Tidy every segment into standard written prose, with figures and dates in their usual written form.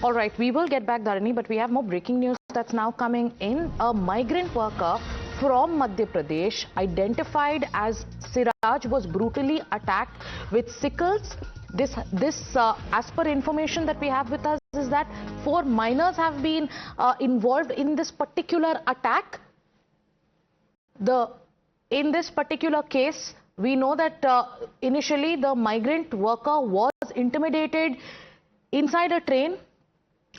All right, we will get back, Dharani, but we have more breaking news that's now coming in. A migrant worker from Madhya Pradesh, identified as Siraj, was brutally attacked with sickles. This as per information that we have with us, is that 4 minors have been involved in this particular attack. In this particular case, we know that initially the migrant worker was intimidated inside a train,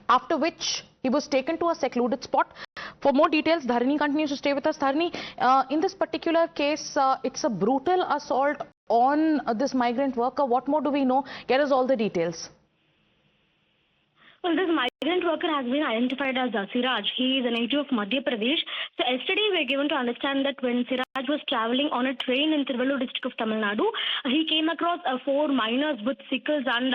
after which he was taken to a secluded spot. For more details, Dharani continues to stay with us. Dharani, in this particular case, it's a brutal assault on this migrant worker. What more do we know? Get us all the details. Well, this migrant worker has been identified as Siraj. He is a native of Madhya Pradesh. So yesterday we were given to understand that when Siraj was travelling on a train in Thiruvallur district of Tamil Nadu, he came across 4 minors with sickles and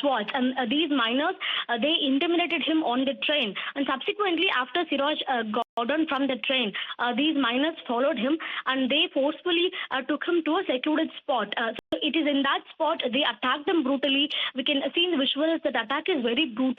swords. And these minors, they intimidated him on the train. And subsequently, after Siraj got on from the train, these minors followed him and they forcefully took him to a secluded spot. So it is in that spot they attacked them brutally. We can see in the visuals that the attack is very brutal.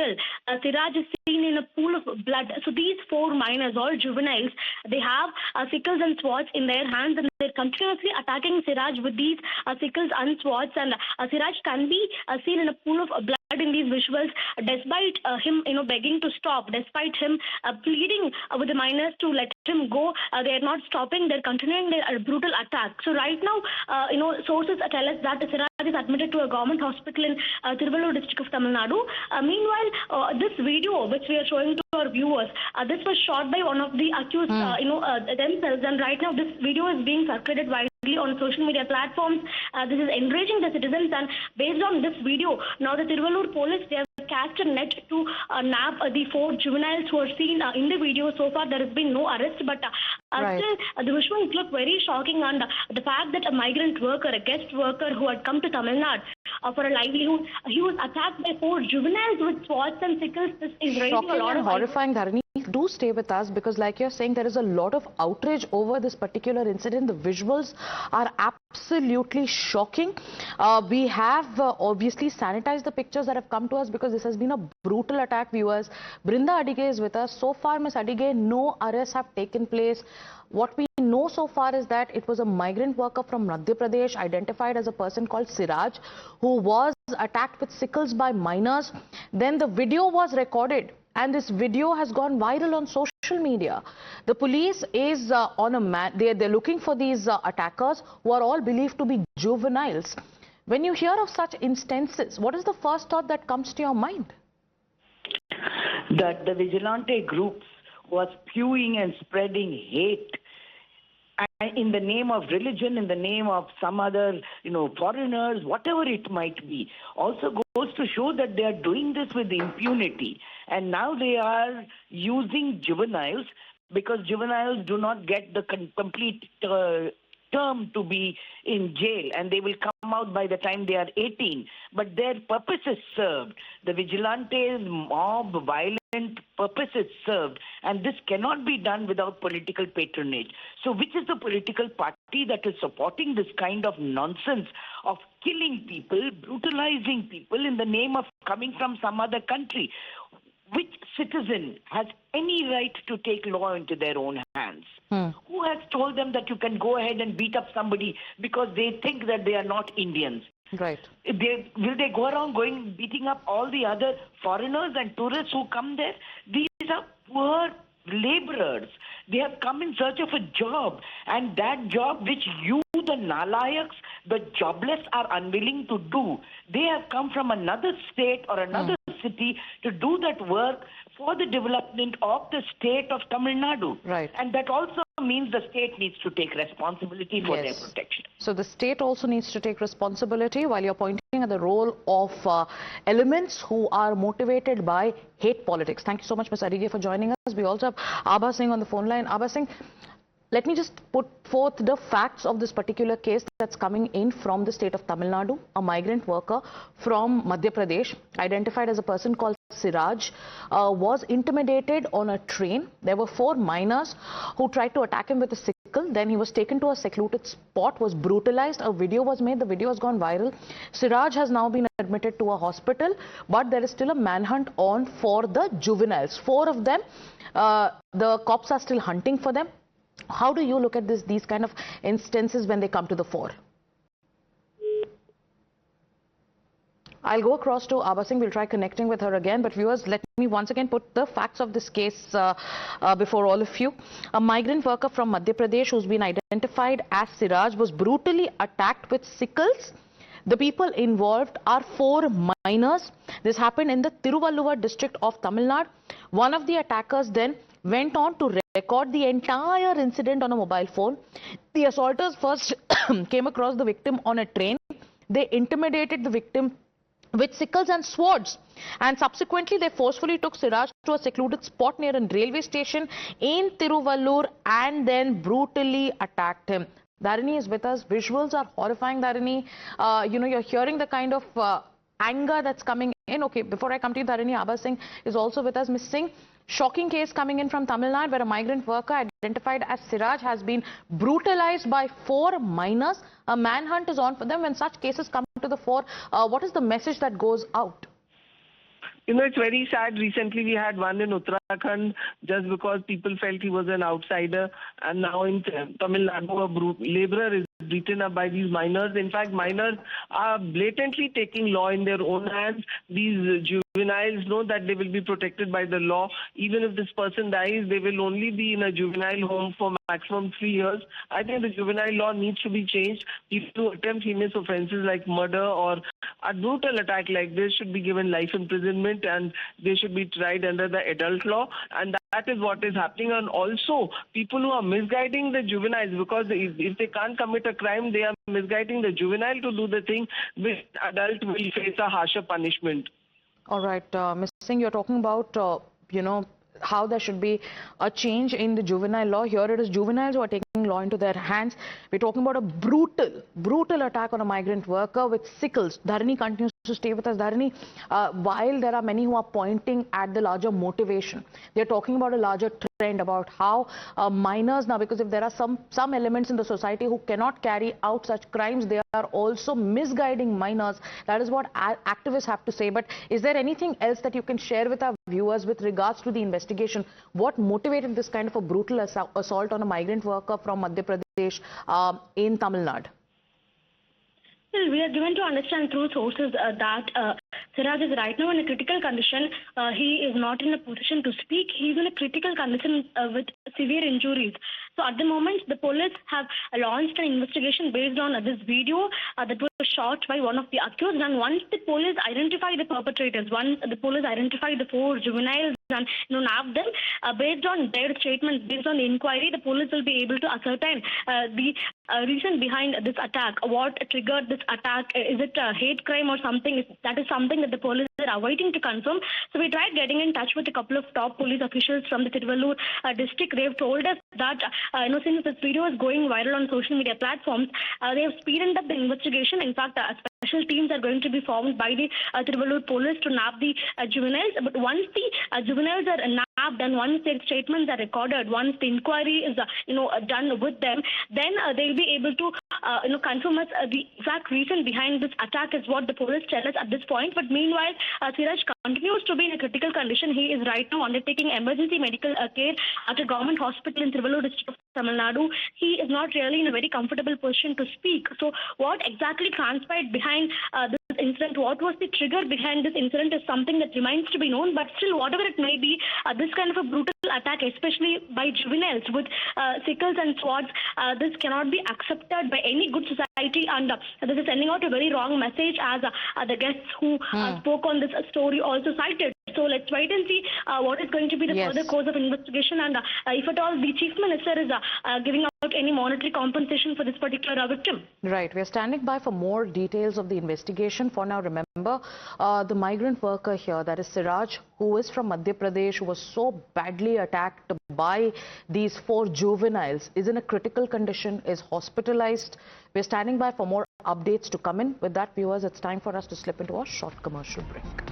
Siraj is seen in a pool of blood. So these 4 minors, all juveniles, they have sickles and swords in their hands, and they're continuously attacking Siraj with these sickles and swords. And Siraj can be seen in a pool of blood in these visuals, despite him begging to stop, despite him pleading with the minors to let him go. They are not stopping. They're continuing their brutal attack. So right now, sources tell us that Siraj is admitted to a government hospital in Thiruvallur district of Tamil Nadu. Meanwhile, this video which we are showing to our viewers, this was shot by one of the accused themselves, and right now this video is being circulated widely on social media platforms. This is enraging the citizens, and based on this video, now the Thiruvallur police, they have cast a net to nab the 4 juveniles who are seen in the video. So far there has been no arrest, but still the visuals look very shocking, and the fact that a migrant worker, a guest worker who had come to Tamil Nadu for a livelihood, he was attacked by 4 juveniles with swords and sickles. This is raising a lot of horrifying, Dharani. Do stay with us, because like you're saying, there is a lot of outrage over this particular incident. The visuals are absolutely shocking. We have obviously sanitized the pictures that have come to us, because this has been a brutal attack, viewers. Brinda Adige is with us. So far, Ms. Adige, no arrests have taken place. What we know so far is that it was a migrant worker from Madhya Pradesh, identified as a person called Siraj, who was attacked with sickles by minors. Then the video was recorded, and this video has gone viral on social media. The police is on a man. They're looking for these attackers, who are all believed to be juveniles. When you hear of such instances, what is the first thought that comes to your mind? That the vigilante groups was spewing and spreading hate in the name of religion, in the name of some other, foreigners, whatever it might be, also goes to show that they are doing this with impunity. And now they are using juveniles, because juveniles do not get the complete term to be in jail, and they will come out by the time they are 18. But their purpose is served. The vigilantes, mob, violent purpose is served, and this cannot be done without political patronage. So which is the political party that is supporting this kind of nonsense of killing people, brutalizing people in the name of coming from some other country? Which citizen has any right to take law into their own hands? Who has told them that you can go ahead and beat up somebody because they think that they are not Indians? Right. Will they go around beating up all the other foreigners and tourists who come there? These are poor laborers. They have come in search of a job, and that job which you, the nalayaks, the jobless, are unwilling to do. They have come from another state or another city to do that work for the development of the state of Tamil Nadu. Right. And that also means the state needs to take responsibility for their protection. So the state also needs to take responsibility, while you're pointing at the role of elements who are motivated by hate politics. Thank you so much, Ms. Adige, for joining us. We also have Abha Singh on the phone line. Abha Singh, let me just put forth the facts of this particular case that's coming in from the state of Tamil Nadu. A migrant worker from Madhya Pradesh, identified as a person called Siraj, was intimidated on a train. There were 4 minors who tried to attack him with a sickle. hospital. Then he was taken to a secluded spot, was brutalized. A video was made. The video has gone viral. Siraj has now been admitted to a hospital, but there is still a manhunt on for the juveniles. 4 of them, the cops are still hunting for them. How do you look at these kind of instances when they come to the fore? I'll go across to Abha Singh. We'll try connecting with her again. But viewers, let me once again put the facts of this case before all of you. A migrant worker from Madhya Pradesh who's been identified as Siraj was brutally attacked with sickles. The people involved are 4 minors. This happened in the Thiruvallur district of Tamil Nadu. One of the attackers then went on to record the entire incident on a mobile phone. The assaulters first came across the victim on a train. They intimidated the victim with sickles and swords, and subsequently they forcefully took Siraj to a secluded spot near a railway station in Thiruvallur and then brutally attacked him. Dharini is with us. Visuals are horrifying, Dharini. You're hearing the kind of anger that's coming in. Okay, before I come to you, Dharini, Abha Singh is also with us. Miss Singh, shocking case coming in from Tamil Nadu where a migrant worker identified as Siraj has been brutalized by 4 minors. A manhunt is on for them. When such cases come to the fore, what is the message that goes out? It's very sad. Recently, we had one in Uttarakhand just because people felt he was an outsider. And now in Tamil Nadu, a laborer is beaten up by these minors. In fact, minors are blatantly taking law in their own hands. These juveniles know that they will be protected by the law. Even if this person dies, they will only be in a juvenile home for maximum 3 years. I think the juvenile law needs to be changed. People who attempt heinous offences like murder or a brutal attack like this should be given life imprisonment, and they should be tried under the adult law. And that is what is happening. And also, people who are misguiding the juveniles, because if they can't commit a crime, they are misguiding the juvenile to do the thing, which adult will face a harsher punishment. All right, Ms. Singh, you're talking about, how there should be a change in the juvenile law. Here it is juveniles who are taking law into their hands. We're talking about a brutal attack on a migrant worker with sickles. Dharini continues to stay with us. Dharini, while there are many who are pointing at the larger motivation, they're talking about a larger trend about how minors now, because if there are some elements in the society who cannot carry out such crimes, they are also misguiding minors. That is what activists have to say. But is there anything else that you can share with our viewers with regards to the investigation? What motivated this kind of a brutal assault on a migrant worker from Madhya Pradesh in Tamil Nadu? Well, we are given to understand through sources that Siraj is right now in a critical condition. He is not in a position to speak. He is in a critical condition with severe injuries. So at the moment, the police have launched an investigation based on this video that was shot by one of the accused. And once the police identify the perpetrators, once the police identify the 4 juveniles and nab them, based on their statements, based on the inquiry, the police will be able to ascertain the reason behind this attack. What triggered this attack? Is it a hate crime or something? That is something that the police are awaiting to confirm. So we tried getting in touch with a couple of top police officials from the Thiruvallur district. They have told us that since this video is going viral on social media platforms, they have speeded up the investigation. In fact, special teams are going to be formed by the Thiruvallur police to nab the juveniles. But once the juveniles are nabbed and once their statements are recorded, once the inquiry is done with them, then they'll be able to confirm us the exact reason behind this attack is what the police tell us at this point. But meanwhile, Siraj continues to be in a critical condition. He is right now undertaking emergency medical care at a government hospital in Thiruvallur district of Tamil Nadu. He is not really in a very comfortable position to speak. So what exactly transpired behind this incident, what was the trigger behind this incident is something that remains to be known. But still, whatever it may be, this kind of a brutal attack, especially by juveniles with sickles and swords, this cannot be accepted by any good society, and this is sending out a very wrong message, as the guests who spoke on this story also cited. So let's wait and see what is going to be the further course of investigation, and if at all the Chief Minister is giving out any monetary compensation for this particular victim. Right. We are standing by for more details of the investigation. For now, remember, the migrant worker here, that is Siraj, who is from Madhya Pradesh, who was so badly attacked by these 4 juveniles, is in a critical condition, is hospitalized. We are standing by for more updates to come in. With that, viewers, it's time for us to slip into a short commercial break.